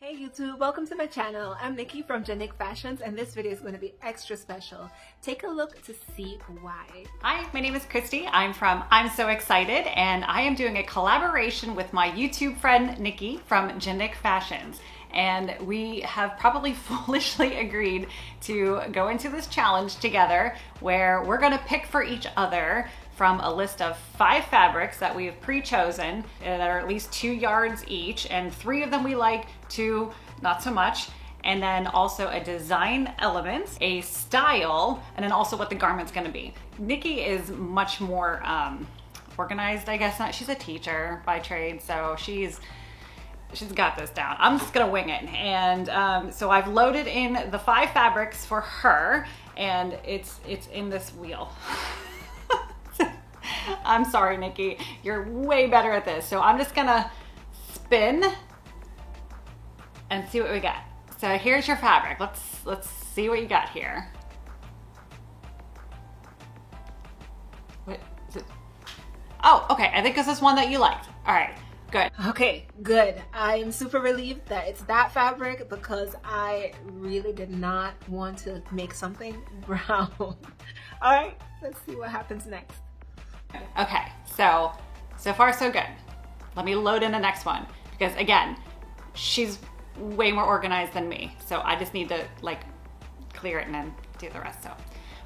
Hey YouTube, welcome to my channel. I'm Nikki from Janick Fashions and this video is going to be extra special. Take a look to see why. Hi, my name is Christy. I'm from I'm So Excited and I am doing a collaboration with my YouTube friend Nikki from Janick Fashions. And we have probably foolishly agreed to go into this challenge together where we're gonna pick for each other from a list of 5 fabrics that we've pre-chosen that are at least 2 yards each, and 3 of them we like, 2 not so much, and then also a design element, a style, and then also what the garment's gonna be. Nikki is much more organized, I guess. She's a teacher by trade, so she's got this down. I'm just gonna wing it. And so I've loaded in the 5 fabrics for her, and it's in this wheel. I'm sorry, Nikki. You're way better at this. So I'm just gonna spin and see what we got. So here's your fabric. Let's see what you got here. What is it? Oh, okay. I think this is one that you liked. All right, good. Okay, good. I'm super relieved that it's that fabric because I really did not want to make something brown. All right, let's see what happens next. Okay, so far so good. Let me load in the next one because again, she's way more organized than me. So I just need to like clear it and then do the rest. So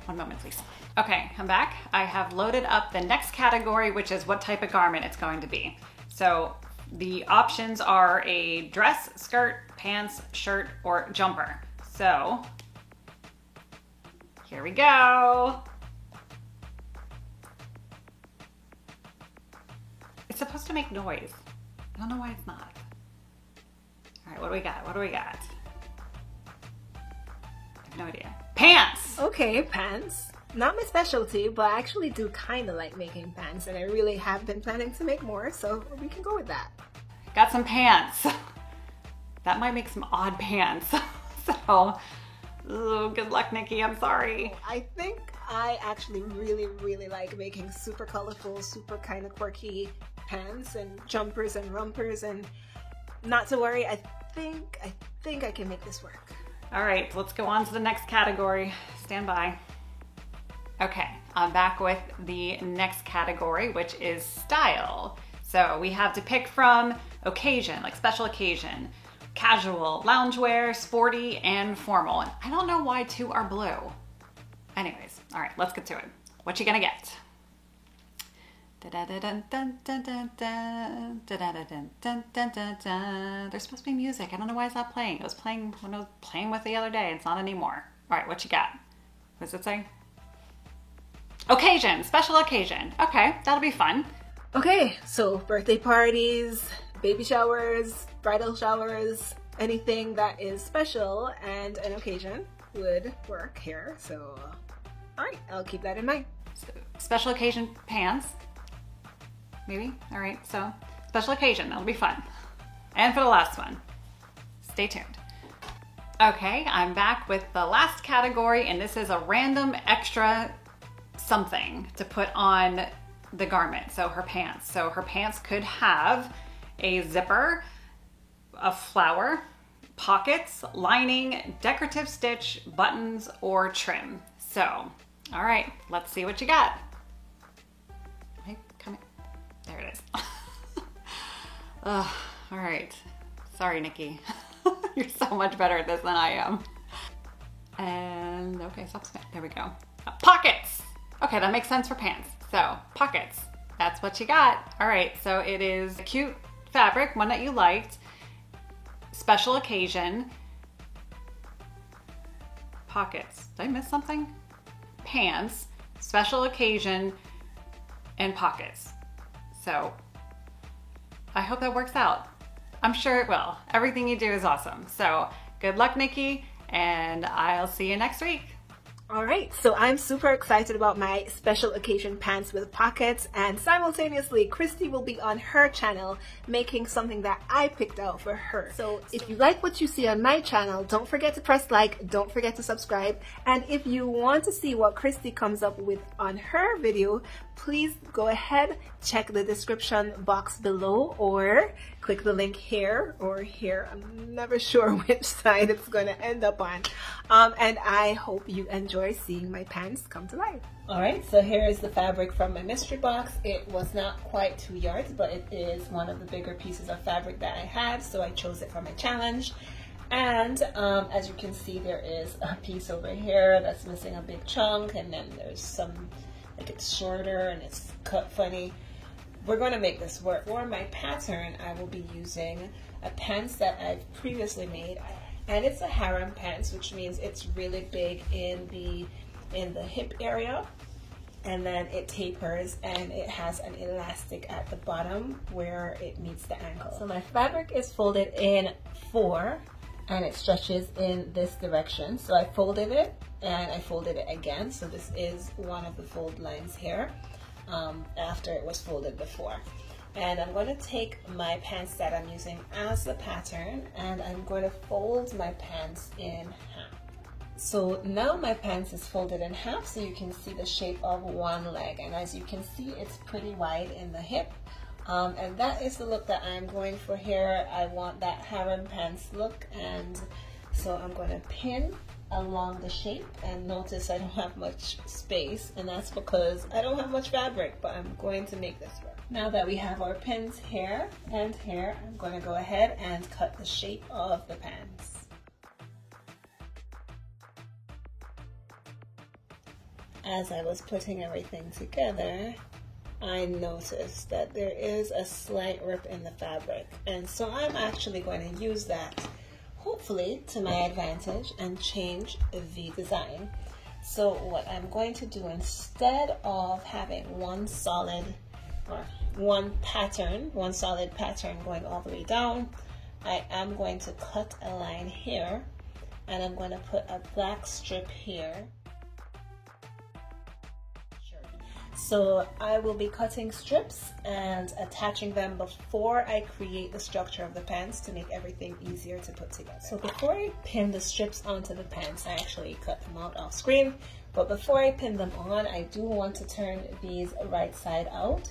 one moment, please. Okay, I'm back. I have loaded up the next category, which is what type of garment it's going to be. So the options are a dress, skirt, pants, shirt, or jumper. So here we go. It's supposed to make noise. I don't know why it's not. All right, what do we got? What do we got? I have no idea. Pants! Okay, pants. Not my specialty, but I actually do kind of like making pants and I really have been planning to make more, so we can go with that. Got some pants. That might make some odd pants. So, good luck, Nikki. I'm sorry. I think I actually really like making super colorful, super kind of quirky pants and jumpers and rompers, and not to worry, I think I can make this work. All right, let's go on to the next category. Stand by. Okay, I'm back with the next category, which is style. So we have to pick from occasion, like special occasion, casual, loungewear, sporty, and formal. And I don't know why 2 are blue. Anyways, all right, let's get to it. What you gonna get? There's supposed to be music. I don't know why it's not playing. It was playing when I was playing with the other day. It's not anymore. All right, what you got? What does it say? Occasion, special occasion. Okay, that'll be fun. Okay, so birthday parties, baby showers, bridal showers, anything that is special and an occasion would work here. So, all right, I'll keep that in mind. Special occasion pants. Maybe. All right, so special occasion, that'll be fun. And for the last one, stay tuned. Okay, I'm back with the last category, and this is a random extra something to put on the garment, so her pants. So her pants could have a zipper, a flower, pockets, lining, decorative stitch, buttons, or trim. So, all right, let's see what you got. There it is. All right. Sorry, Nikki. You're so much better at this than I am. And okay, stop. There we go. Pockets. Okay, that makes sense for pants. So pockets. That's what you got. All right. So it is a cute fabric, one that you liked. Special occasion. Pockets. Did I miss something? Pants. Special occasion. And pockets. So I hope that works out. I'm sure it will. Everything you do is awesome. So good luck, Nikki, and I'll see you next week. All right, so I'm super excited about my special occasion pants with pockets, and simultaneously Christy will be on her channel making something that I picked out for her. So if you like what you see on my channel, don't forget to press like, don't forget to subscribe, and if you want to see what Christy comes up with on her video, please go ahead, check the description box below or click the link here or here. I'm never sure which side it's going to end up on. And I hope you enjoy seeing my pants come to life. All right, so here is the fabric from my mystery box. It was not quite 2 yards, but it is one of the bigger pieces of fabric that I had, so I chose it for my challenge. And as you can see, there is a piece over here that's missing a big chunk, and then there's some, like it's shorter and it's cut funny. We're going to make this work. For my pattern, I will be using a pants that I've previously made, and it's a harem pants, which means it's really big in the hip area, and then it tapers and it has an elastic at the bottom where it meets the ankle. So my fabric is folded in 4 and it stretches in this direction. So I folded it and I folded it again. So this is one of the fold lines here after it was folded before. And I'm going to take my pants that I'm using as the pattern and I'm going to fold my pants in half. So now my pants is folded in half, so you can see the shape of one leg, and as you can see, it's pretty wide in the hip, and that is the look that I'm going for here. I want that harem pants look, and so I'm going to pin along the shape, and notice I don't have much space, and that's because I don't have much fabric, but I'm going to make this work. Now that we have our pins here and here, I'm going to go ahead and cut the shape of the pants. As I was putting everything together, I noticed that there is a slight rip in the fabric, and so I'm actually going to use that, hopefully to my advantage, and change the design. So what I'm going to do, instead of having one solid pattern going all the way down, I am going to cut a line here, and I'm going to put a black strip here. So I will be cutting strips and attaching them before I create the structure of the pants to make everything easier to put together. So before I pin the strips onto the pants, I actually cut them out off screen, but before I pin them on, I do want to turn these right side out.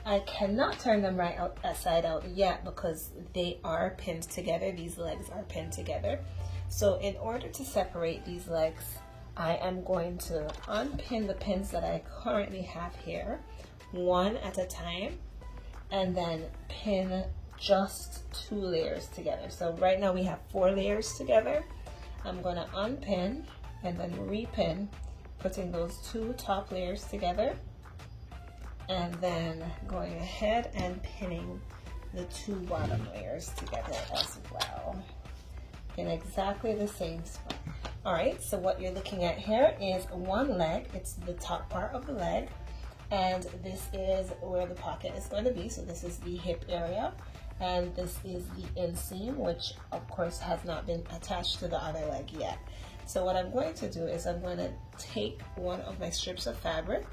I cannot turn them right side out yet because they are pinned together. These legs are pinned together. So in order to separate these legs, I am going to unpin the pins that I currently have here, one at a time, and then pin just 2 layers together. So right now we have 4 layers together. I'm going to unpin and then repin, putting those 2 top layers together, and then going ahead and pinning the 2 bottom layers together as well in exactly the same spot. All right, so what you're looking at here is one leg. It's the top part of the leg, and this is where the pocket is going to be. So this is the hip area, and this is the inseam, which of course has not been attached to the other leg yet. So what I'm going to do is I'm going to take one of my strips of fabric,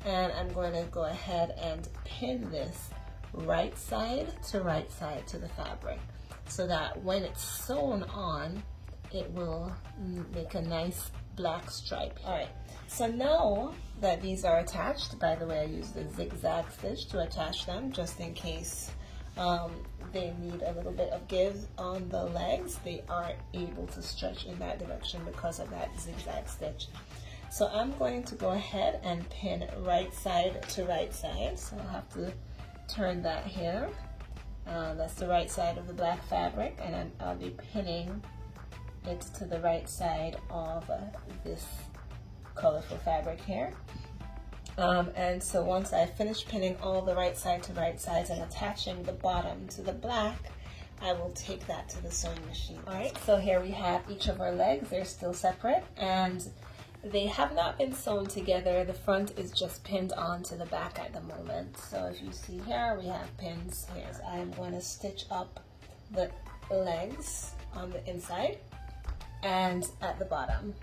and I'm going to go ahead and pin this right side to the fabric, so that when it's sewn on, it will make a nice black stripe. All right, so now that these are attached, by the way, I use the zigzag stitch to attach them just in case they need a little bit of give on the legs. They are able to stretch in that direction because of that zigzag stitch. So I'm going to go ahead and pin right side to right side. So I'll have to turn that here. That's the right side of the black fabric, and I'll be pinning it to the right side of this colorful fabric here. And so once I finish pinning all the right side to right sides and attaching the bottom to the black, I will take that to the sewing machine. All right, so here we have each of our legs. They're still separate, and they have not been sewn together. The front is just pinned onto the back at the moment. So if you see here, we have pins here. So I'm going to stitch up the legs on the inside and at the bottom.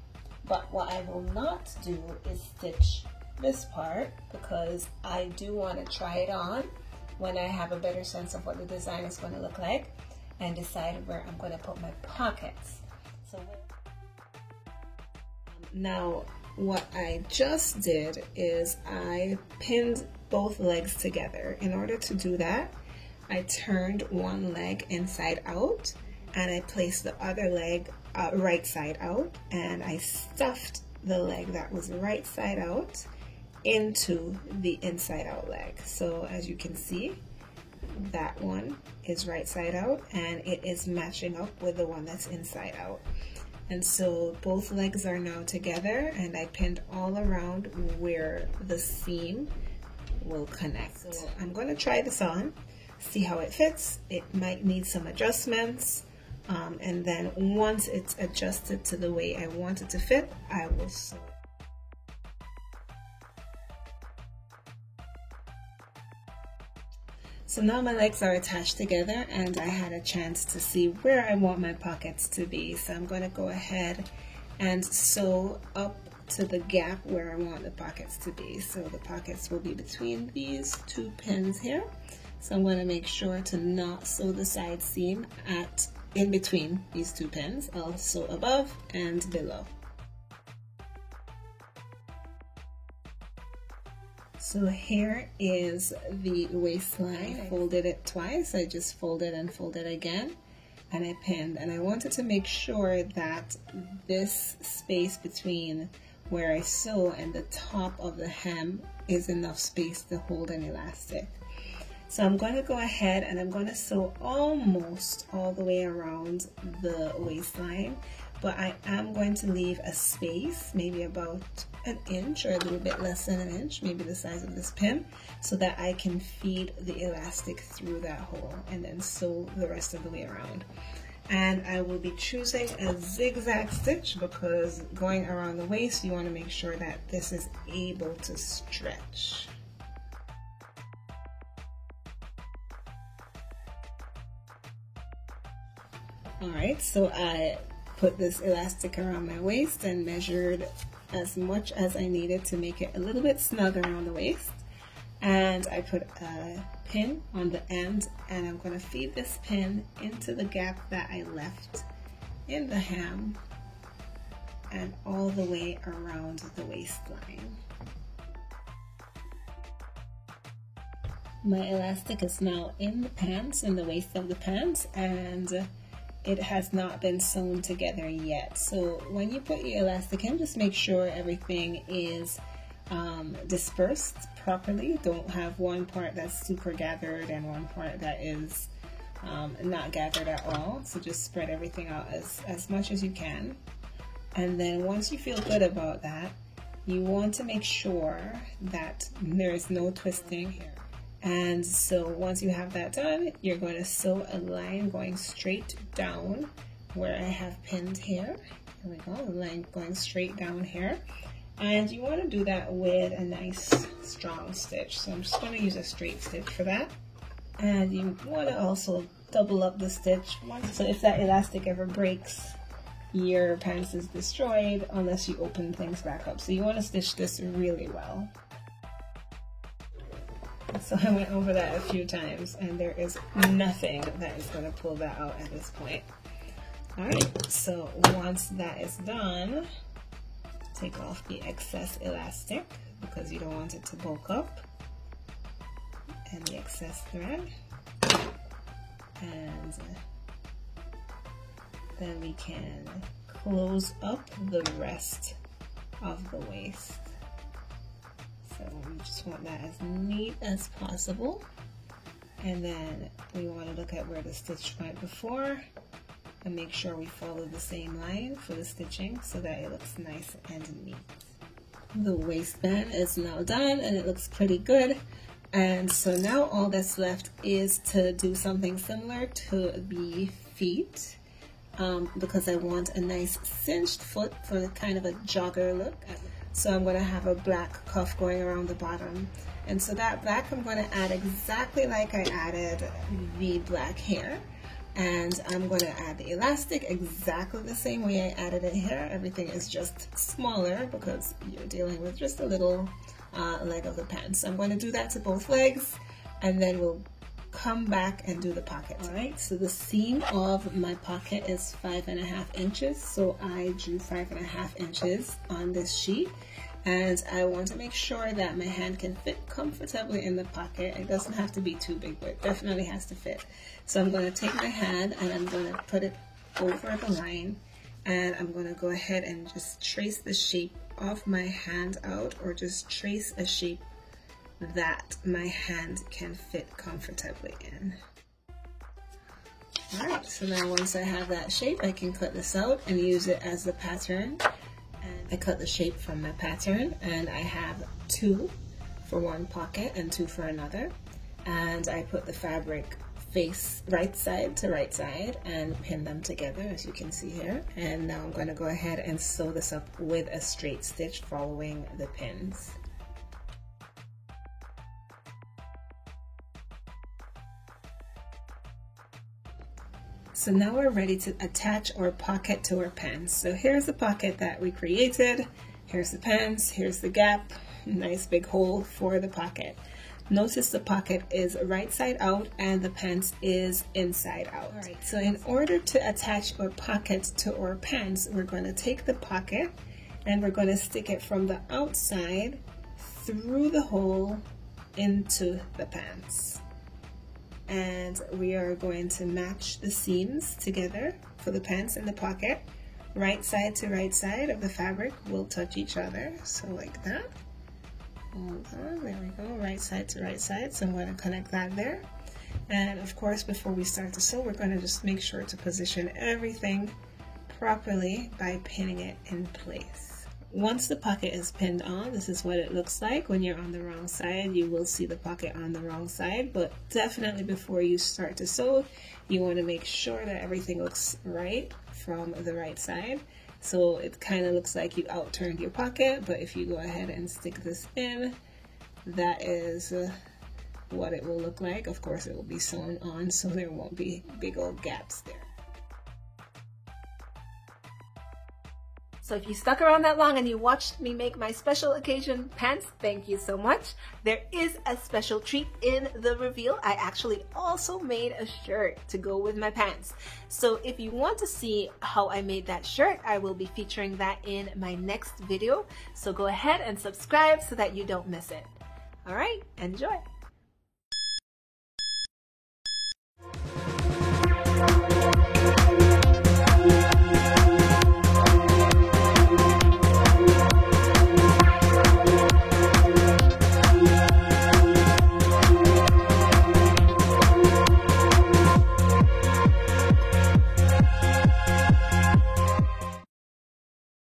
But what I will not do is stitch this part, because I do want to try it on when I have a better sense of what the design is going to look like and decide where I'm going to put my pockets. So now what I just did is I pinned both legs together. In order to do that, I turned one leg inside out and I placed the other leg right side out, and I stuffed the leg that was right side out into the inside out leg. So as you can see, that one is right side out and it is matching up with the one that's inside out. And so both legs are now together, and I pinned all around where the seam will connect. So I'm going to try this on, see how it fits. It might need some adjustments, and then once it's adjusted to the way I want it to fit, I will sew. So now my legs are attached together and I had a chance to see where I want my pockets to be. So I'm going to go ahead and sew up to the gap where I want the pockets to be. So the pockets will be between these two pins here. So I'm going to make sure to not sew the side seam in between these two pins. I'll sew above and below. So here is the waistline. I folded it twice. I just folded and folded again, and I pinned. And I wanted to make sure that this space between where I sew and the top of the hem is enough space to hold an elastic. So I'm going to go ahead and I'm going to sew almost all the way around the waistline, but I am going to leave a space, maybe about an inch or a little bit less than an inch, maybe the size of this pin, so that I can feed the elastic through that hole and then sew the rest of the way around. And I will be choosing a zigzag stitch because going around the waist, you want to make sure that this is able to stretch. Alright, so I put this elastic around my waist and measured as much as I needed to make it a little bit snug around the waist. And I put a pin on the end, and I'm going to feed this pin into the gap that I left in the hem and all the way around the waistline. My elastic is now in the pants, in the waist of the pants, and it has not been sewn together yet. So when you put your elastic in, just make sure everything is dispersed properly. Don't have one part that's super gathered and one part that is not gathered at all. So just spread everything out as much as you can. And then once you feel good about that, you want to make sure that there is no twisting here. And so once you have that done, you're going to sew a line going straight down where I have pinned here. There we go, a line going straight down here. And you want to do that with a nice strong stitch. So I'm just going to use a straight stitch for that. And you want to also double up the stitch. So if that elastic ever breaks, your pants is destroyed unless you open things back up. So you want to stitch this really well. So I went over that a few times, and there is nothing that is going to pull that out at this point. Alright, so once that is done, take off the excess elastic because you don't want it to bulk up, and the excess thread, and then we can close up the rest of the waist. So we just want that as neat as possible, and then we want to look at where the stitch went before and make sure we follow the same line for the stitching so that it looks nice and neat. The waistband is now done and it looks pretty good, and so now all that's left is to do something similar to the feet, because I want a nice cinched foot for kind of a jogger look. So I'm going to have a black cuff going around the bottom, and so that black I'm going to add exactly like I added the black hair, and I'm going to add the elastic exactly the same way I added it here. Everything is just smaller because you're dealing with just a little leg of the pants. So I'm going to do that to both legs, and then we'll come back and do the pocket. Alright, so the seam of my pocket is 5.5 inches, so I drew 5.5 inches on this sheet, and I want to make sure that my hand can fit comfortably in the pocket. It doesn't have to be too big, but it definitely has to fit. So I'm going to take my hand and I'm going to put it over the line, and I'm going to go ahead and just trace the shape of my hand out, or just trace a shape that my hand can fit comfortably in. Alright, so now once I have that shape, I can cut this out and use it as the pattern. And I cut the shape from my pattern, and I have 2 for one pocket and 2 for another. And I put the fabric face right side to right side and pin them together, as you can see here. And now I'm going to go ahead and sew this up with a straight stitch following the pins. So now we're ready to attach our pocket to our pants. So here's the pocket that we created. Here's the pants, here's the gap, nice big hole for the pocket. Notice the pocket is right side out and the pants is inside out. All right, so in order to attach our pocket to our pants, we're going to take the pocket and we're going to stick it from the outside through the hole into the pants. And we are going to match the seams together for the pants and the pocket. Right side to right side of the fabric will touch each other, so like that. Hold on, there we go, right side to right side. So I'm going to connect that there. And of course, before we start to sew, we're going to just make sure to position everything properly by pinning it in place. Once the pocket is pinned on, this is what it looks like. When you're on the wrong side, you will see the pocket on the wrong side, but definitely before you start to sew, you want to make sure that everything looks right from the right side. So it kind of looks like you outturned your pocket, but if you go ahead and stick this in, that is what it will look like. Of course, it will be sewn on, so there won't be big old gaps there. So if you stuck around that long and you watched me make my special occasion pants, thank you so much. There is a special treat in the reveal. I actually also made a shirt to go with my pants. So if you want to see how I made that shirt, I will be featuring that in my next video. So go ahead and subscribe so that you don't miss it. All right, enjoy.